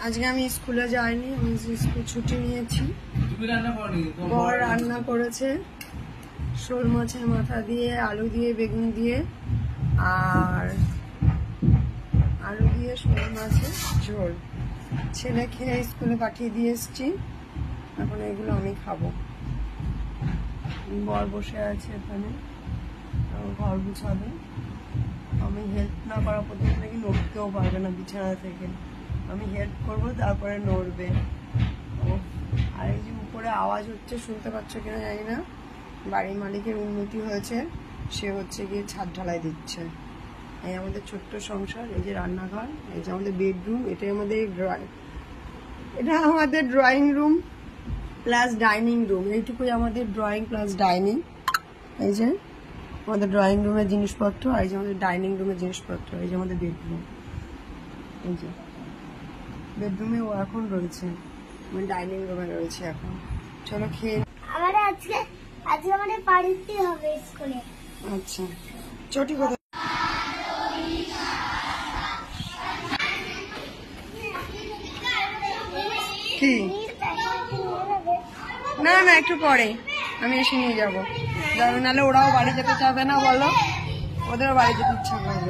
আজকে আমি স্কুলে যাইনি, আমি স্কুল ছুটি নিয়েছি। বর রান্না করেছে শোল মাছের মাথা দিয়ে, আলু দিয়ে, বেগুন দিয়ে, আর আলু দিয়ে শোল মাছের ঝোল। ছেলে খেয়ে স্কুলে পাঠিয়ে দিয়ে এসছি, এখন এগুলো আমি খাবো। বর বসে আছে এখানে, ঘর গুছাবে। আমি হেল্প না করা পর্যন্ত নাকি নড়তেও পারবে না বিছানা থেকে। আমি হেল্প করবো, তারপরে নড়বে। আর এই যে উপরে আওয়াজ হচ্ছে, শুনতে পাচ্ছ কিনা জানি না। বাড়ির মালিকের উন্নতি হয়েছে, সে হচ্ছে গিয়ে ছাদ ঢালাই দিচ্ছে। এই আমাদের ছোট্ট সংসার, এই যে রান্নাঘর, এই যে আমাদের বেডরুম, এটা আমাদের drawing room plus dining room. এইটুকুই আমাদের ড্রয়িং প্লাস ডাইনিং। এই যে আমাদের ড্রয়িং রুমের জিনিসপত্র, আর এই যে আমাদের ডাইনিং রুমের জিনিসপত্র। এই যে আমাদের বেডরুম, এই যে বেডরুমে ও এখন রয়েছে, মানে ডাইনিং রুমে রয়েছে এখন। চলো খেয়ে। আজকে আমাদের বাড়িতে হবে স্কুলে। আচ্ছা, চটি কোথায়? কি না না, একটু পরে আমি এসে নিয়ে যাবো। নাহলে ওরাও বাড়ি যেতে চাবে না, বলো, ওদেরও বাড়ি যেতে ইচ্ছা করবে।